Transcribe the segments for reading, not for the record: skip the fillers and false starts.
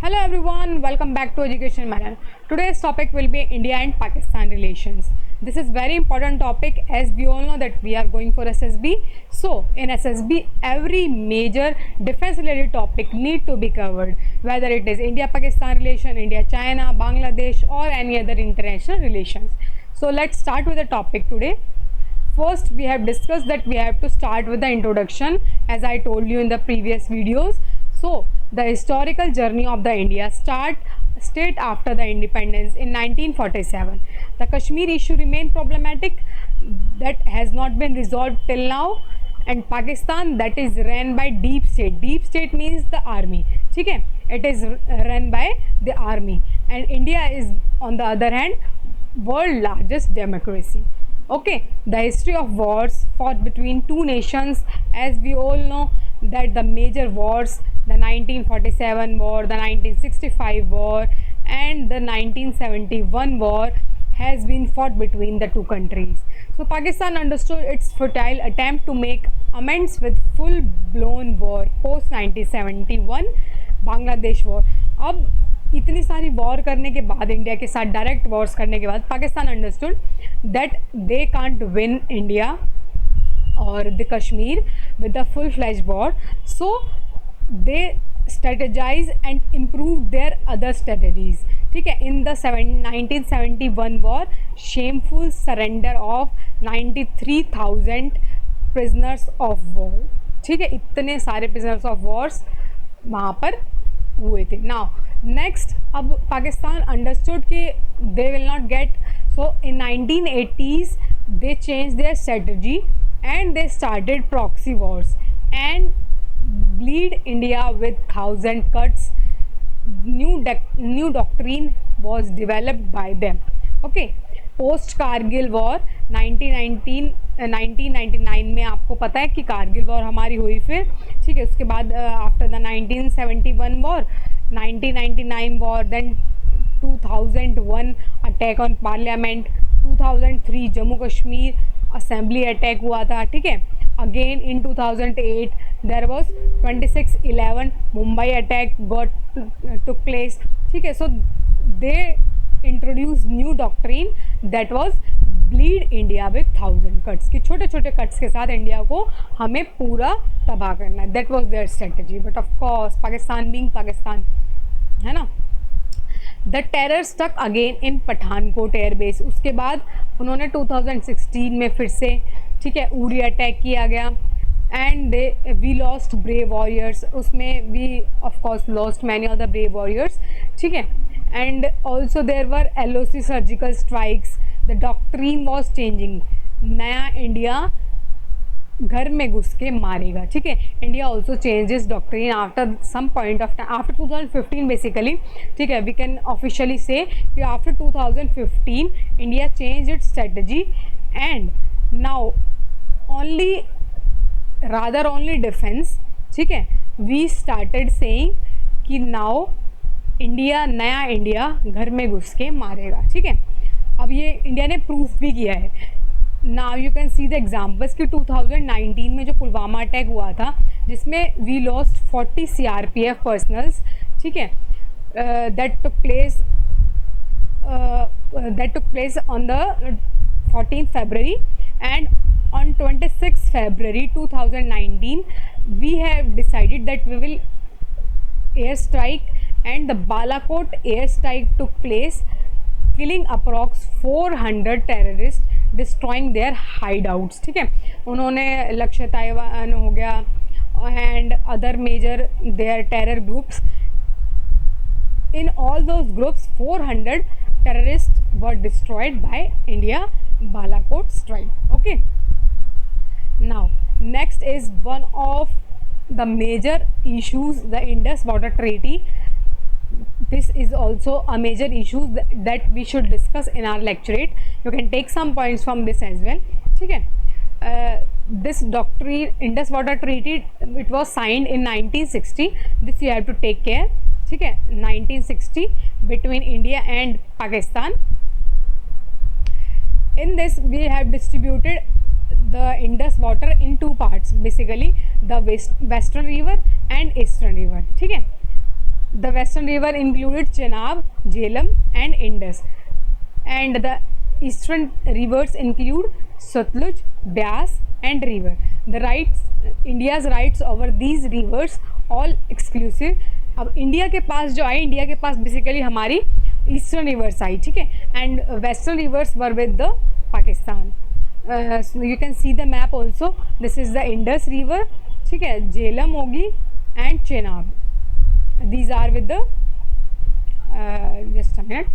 Hello everyone, welcome back to Education Matter. Today's topic will be India and Pakistan relations. This is very important topic as we all know that we are going for SSB. So in SSB, every major defense related topic need to be covered, whether it is India-Pakistan relation, India-China, Bangladesh or any other international relations. So let's start with the topic today. First, we have discussed that we have to start with the introduction as I told you in the previous videos. So the historical journey of the India start state after the independence in 1947. The Kashmir issue remained problematic, that has not been resolved till now, and Pakistan that is run by deep state. Deep state means the army. ठीक है, it is run by the army, and India is on the other hand world largest democracy. Okay, the history of wars fought between two nations, as we all know that the major wars, the 1947 war, the 1965 war and the 1971 war has been fought between the two countries. So Pakistan understood its futile attempt to make amends with full blown war post 1971 Bangladesh war. अब इतनी सारी war करने के बाद, India के साथ direct Wars करने के बाद, Pakistan understood that they can't win India और the Kashmir with the full flash war. So they strategize and improve their other strategies. ठीक है, in the 1971 war, shameful surrender of 93,000 prisoners of war. ठीक है, इतने सारे prisoners of wars वहाँ पर हुए थे. Now next, अब पाकिस्तान understood कि they will not get, so in 1980s they changed their strategy and they started proxy wars and bleed India with 1,000 cuts. New doctrine was developed by them. Okay, post Kargil war 1999 में आपको पता है कि Kargil war हमारी हुई. फिर ठीक है, उसके बाद after the 1971 war, 1999 war, then 2001 attack on parliament, 2003 Jammu Kashmir assembly attack हुआ था. ठीक है, again in 2008 there was 26/11 Mumbai attack took place. ठीक है, so they introduced new doctrine that was bleed India with 1,000 cuts, कि छोटे छोटे कट्स के साथ इंडिया को हमें पूरा तबाह करना है. that was their strategy, but of course Pakistan being Pakistan है ना. The terror struck again in Pathankot airbase. उसके बाद उन्होंने 2016 में फिर से, ठीक है, उरी अटैक किया गया and we lost brave warriors. उसमें we of course lost many of the brave warriors. ठीक है, and also there were LOC surgical strikes. The doctrine was changing. नया इंडिया घर में घुस के मारेगा. ठीक है, India also changes doctrine after some point of time, after 2015 basically. ठीक है, वी कैन ऑफिशियली से कि after 2015 India change its strategy and now only defense. ठीक है, वी स्टार्टेड सेइंग कि नाउ इंडिया, नया इंडिया घर में घुस के मारेगा. ठीक है, अब ये इंडिया ने प्रूफ भी किया है. Now you can see the examples कि 2019 में जो पुलवामा अटैक हुआ था जिसमें वी लॉस्ट 40 CRPF पर्सनल्स. ठीक है, that took place on the 14th February and on 26th February 2019 we have decided that we will airstrike, and the Balakot airstrike took place, killing approx 400 terrorists, destroying their hideouts. ठीक है, उन्होंने लक्ष्य Taiwan हो गया and other major their terror groups. In all those groups 400 terrorists were destroyed by India Balakot strike. Okay, now next is one of the major issues, the Indus Water Treaty. This is also a major issue that we should discuss in our lecturate. You can take some points from this as well. ठीक है, this doctrine, Indus Water Treaty, it was signed in 1960. This you have to take care. ठीक है, 1960 between India and Pakistan. In this we have distributed the Indus water in two parts, basically the western river and eastern river. ठीक है, The western river included Chenab, Jhelum and Indus, and the eastern rivers include Satluj, Beas and River. The rights, India's rights over these rivers all exclusive. अब India के पास जो आई, India के पास basically हमारी eastern reverse आई, ठीक है, and western rivers were with the Pakistan. You can see the map also. This is the Indus river, ठीक है, झेलम होगी and Chenab. these are with the just a minute,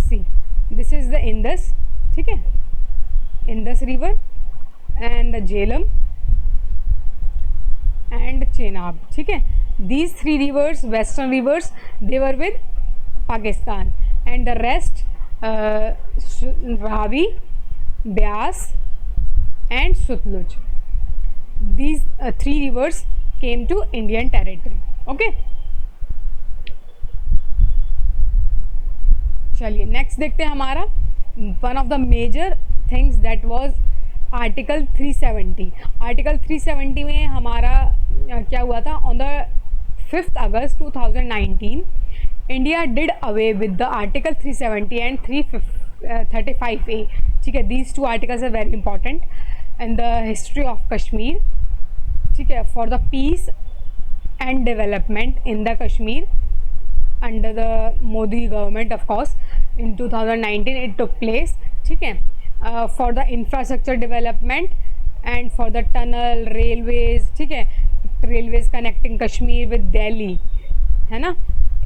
see, this is the Indus, ठीक है, Indus river and the Jhelum and Chenab, ठीक है. These three rivers, western rivers, they were with Pakistan, and the rest Ravi, Beas and Satluj, these three rivers came to Indian territory. Okay, चलिए next देखते हैं हमारा one of the major things that was article 370. Article 370 में हमारा क्या हुआ था? On the 5th August 2019 India did away with the article 370 and 335A. ठीक है, these two articles are very important in the history of Kashmir. ठीक है, for the peace and development in the Kashmir under the Modi government, of course, in 2019 it took place. ठीक है, for the infrastructure development and for the tunnel, railways, ठीक है, railways connecting Kashmir with Delhi, है ना,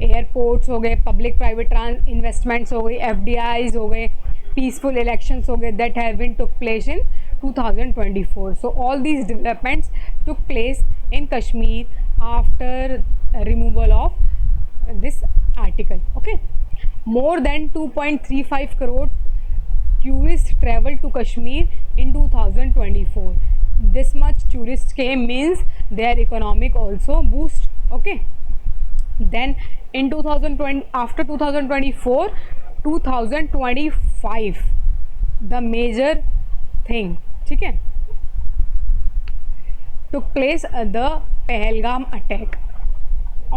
airports हो गए, public private investments हो गई, FDIs हो गए, पीसफुल इलेक्शंस हो गए, that have been took place in 2024. So all these developments took place in Kashmir after removal of this article. Okay, more than 2.35 crore tourists traveled to Kashmir in 2024. This much tourists came means their economic also boost. Okay, then in 2020, after 2024, 2025 the major thing, ठीक है, took place the Pahalgam attack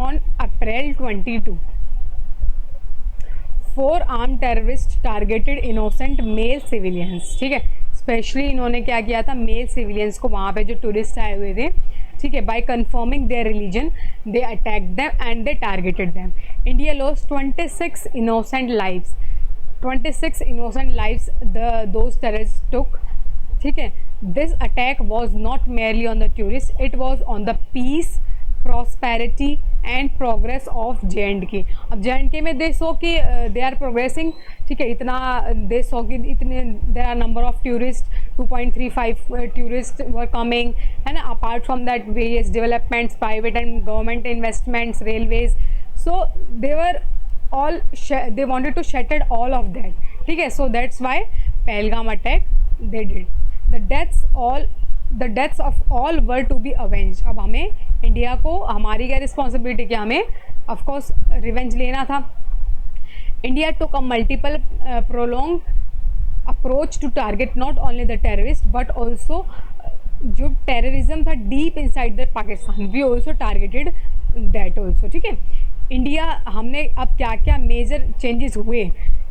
on April 22. 4 armed terrorists targeted innocent male civilians. ठीक है, specially इन्होंने क्या किया था? Mail civilians को, वहाँ पे जो टूरिस्ट आए हुए थे, ठीक है, by confirming their religion they attack them and they targeted them. India lost 26 innocent lives. 26 innocent lives those terrorists took. ठीक है, this attack was not merely on the tourists, it was on the peace, prosperity and progress of J&K. अब J&K में they saw कि they are progressing. ठीक है, इतना they saw कि इतने there are number of tourists, 2.35 tourists were coming, है ना, apart from that various developments, private and government investments, railways. So they were all they wanted to shatter all of that. ठीक है, so that's why Pahalgam attack they did. The deaths of all were to be avenged. अब हमें India को, हमारी क्या responsibility, क्या हमें of course revenge लेना था. India took a multiple prolong approach to target not only the terrorist but also जो टेररिज्म था deep inside the Pakistan, we also targeted that also. ठीक है, इंडिया, हमने अब क्या क्या मेजर चेंजेस हुए.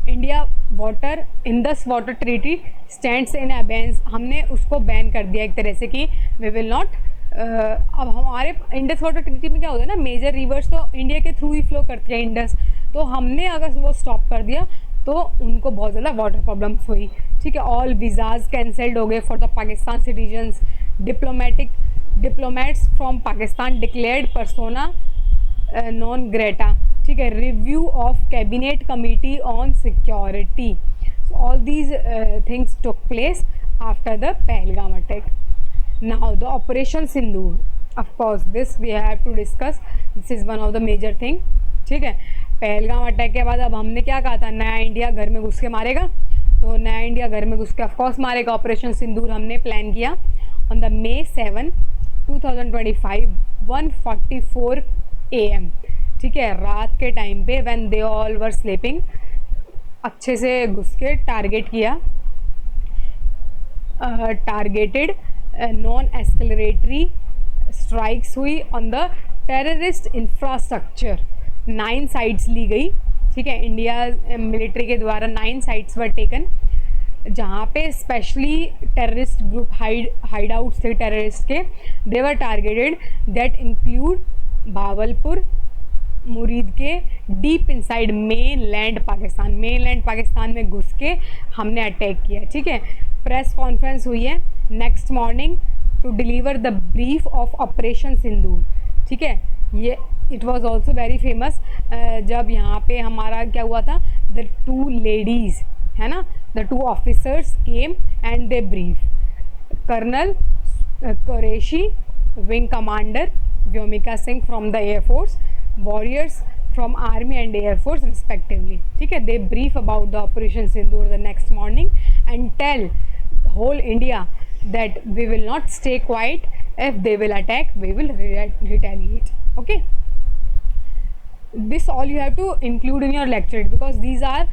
India water, Indus water treaty stands in abeyance, हमने उसको बैन कर दिया एक तरह से कि वी विल नॉट. अब हमारे इंडस वाटर ट्रीटी में क्या होता है ना, मेजर रिवर्स तो इंडिया के थ्रू ही फ्लो करती है इंडस, तो हमने अगर वो स्टॉप कर दिया तो उनको बहुत ज़्यादा वाटर प्रॉब्लम्स हुई. ठीक है, ऑल वीज़ाज कैंसल्ड हो गए for the Pakistan citizens. Diplomats from Pakistan declared persona non Greta. ठीक है, review of cabinet committee on security. All these things took place after the Pahalgam attack. Now the Operation Sindoor, of course this we have to discuss. This is one of the major thing. ठीक है, Pahalgam attack के बाद अब हमने क्या कहा था, नया इंडिया घर में घुस के मारेगा, तो नया इंडिया घर में घुस के ऑफकोर्स मारेगा. ऑपरेशन सिंदूर हमने प्लान किया ऑन द May 7, 2025 1:44 AM. ठीक है, रात के टाइम पे when they all were sleeping, अच्छे से घुस के टारगेट किया, टारगेटेड नॉन एस्केलेटरी स्ट्राइक्स हुई on the terrorist infrastructure. 9 sites ली गई, ठीक है, इंडिया मिलिट्री के द्वारा 9 साइट्स वर टेकन, जहाँ पे specially terrorist group hide outs थे टेररिस्ट के, दे वर टारगेटेड, दैट इंक्लूड भावलपुर, मुरीद के deep inside main land Pakistan में घुस के हमने अटैक किया, ठीक है। प्रेस कॉन्फ्रेंस हुई है next morning to deliver the brief of operation Sindoor, ठीक है। ये it was also very famous, जब यहाँ पे हमारा क्या हुआ था, द 2 लेडीज़ है ना, the 2 officers came and they brief, colonel Qureshi wing commander Vyomika Singh from the air force, warriors from army and air force respectively, ठीक है। they brief about the operation Sindoor the next morning and tell whole India that we will not stay quiet, if they will attack we will retaliate, okay। this all you have to include in your lecture because these are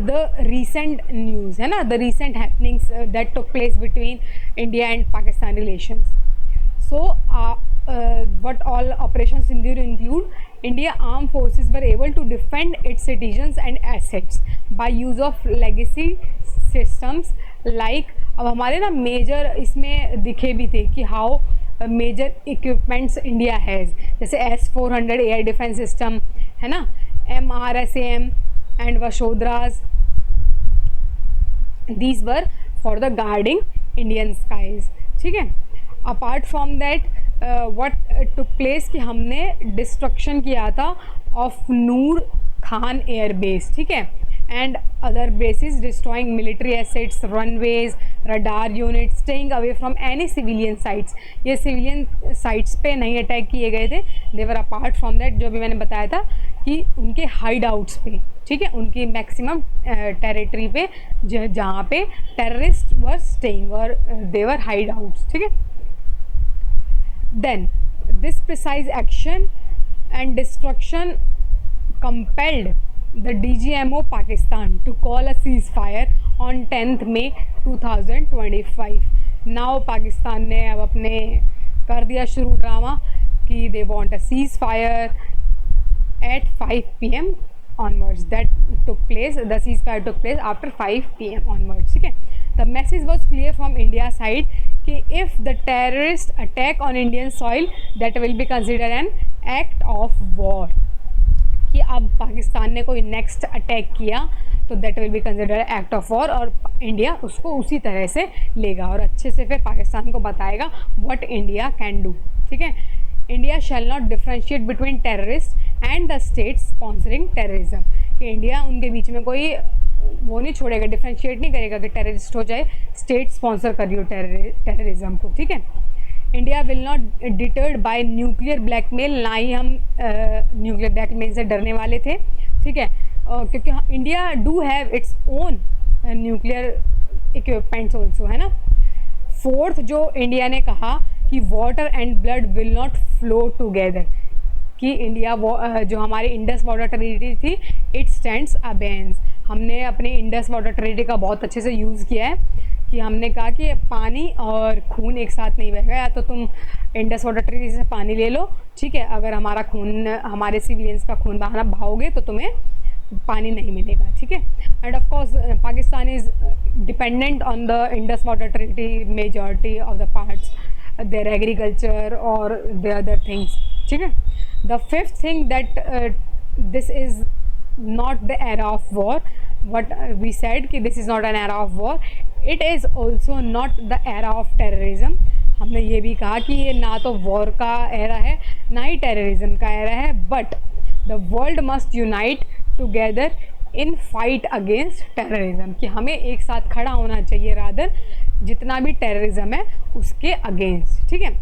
the recent news है ना, the recent happenings that took place between India and Pakistan relations। so what all Operation Sindoor include, India armed forces were able to defend its citizens and assets by use of legacy systems like, अब हमारे ना major इसमें दिखे भी थे कि how major equipments India has, जैसे S-400 air defence system है ना, MRSAM एंड वशोधराज, these were for the guarding Indian skies, ठीक है। Apart from that what took place कि हमने डिस्ट्रक्शन किया था of Nur Khan air base, ठीक है, and other bases, destroying military assets, runways, radar unit, staying away from any civilian sites. ये civilian sites पे नहीं अटैक किए गए थे, देवर अपार्ट फ्रॉम दैट, जो भी मैंने बताया था कि उनके हाइड आउट्स पे, ठीक है, उनकी मैक्सिमम टेरिटरी पे जहाँ पे टेररिस्ट वर स्टेइंग और देवर हाइड आउट्स, ठीक है। Then this precise action and destruction compelled the DGMO Pakistan to call a ceasefire on 10th May 2025। Now Pakistan ने अब अपने कर दिया शुरू ड्रामा कि they want a ceasefire at 5 PM onwards। that took place, the ceasefire took place after 5 PM onwards, ठीक है। The message was clear from India side कि if the terrorist attack on Indian soil that will be considered an act of war, कि अब पाकिस्तान ने कोई next attack किया तो that will be considered act of war, और India उसको उसी तरह से लेगा और अच्छे से फिर पाकिस्तान को बताएगा व्हाट इंडिया कैन डू, ठीक है। India shall not differentiate between terrorist and the state sponsoring terrorism, कि इंडिया उनके बीच में कोई वो नहीं छोड़ेगा, डिफ्रेंशिएट नहीं करेगा कि टेररिस्ट हो जाए स्टेट स्पॉन्सर कर रही हो टेररिज्म को, ठीक है। India will not deterred bye nuclear blackmail, ना ही हम न्यूक्लियर ब्लैकमेल से डरने वाले थे, ठीक है, क्योंकि India do have its own nuclear equipments also, है ना। फोर्थ, जो इंडिया ने कहा कि water and blood will not flow together, कि इंडिया जो हमारी इंडस वाटर टेरिटरी थी इट स्टैंड्स अबेंस। हमने अपने इंडस वाटर टेरिटरी का बहुत अच्छे से यूज़ किया है कि हमने कहा कि पानी और खून एक साथ नहीं बहेगा, या तो तुम इंडस वाटर टेरिटरी से पानी ले लो, ठीक है, अगर हमारा खून, हमारे सिविलियंस का खून बहाओगे तो तुम्हें पानी नहीं मिलेगा, ठीक है। And of course Pakistan is dependent on the Indus water territory majority of the parts, their agriculture और द अदर थिंग्स, ठीक है। The fifth thing that this is not the era of war, what we said कि this is not an era of war, it is also not the era of terrorism। हमने ये भी कहा कि ये ना तो वॉर का एरा है ना ही टेररिज्म का एरा है, but the world must unite together in fight against terrorism, कि हमें एक साथ खड़ा होना चाहिए रादर जितना भी टेररिज्म है उसके अगेंस्ट, ठीक है।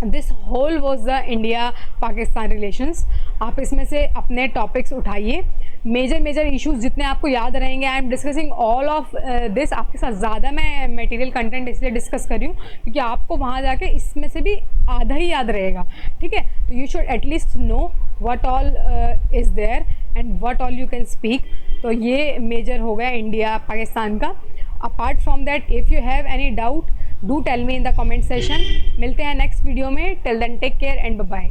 This whole was the India Pakistan relations. आप इसमें से अपने टॉपिक्स उठाइए, मेजर इश्यूज जितने आपको याद रहेंगे। I am discussing all of this, आपके साथ ज़्यादा मैं मटेरियल कंटेंट इसलिए डिस्कस कर रही हूँ क्योंकि आपको वहाँ जाके इसमें से भी आधा ही याद रहेगा, ठीक है। तो you should at least know what all is there and what all you can speak. तो ये मेजर हो गया इंडिया पाकिस्तान का। Apart from that, if you have any doubt do tell me in the comment session. मिलते हैं next video में, till then take care and bye bye.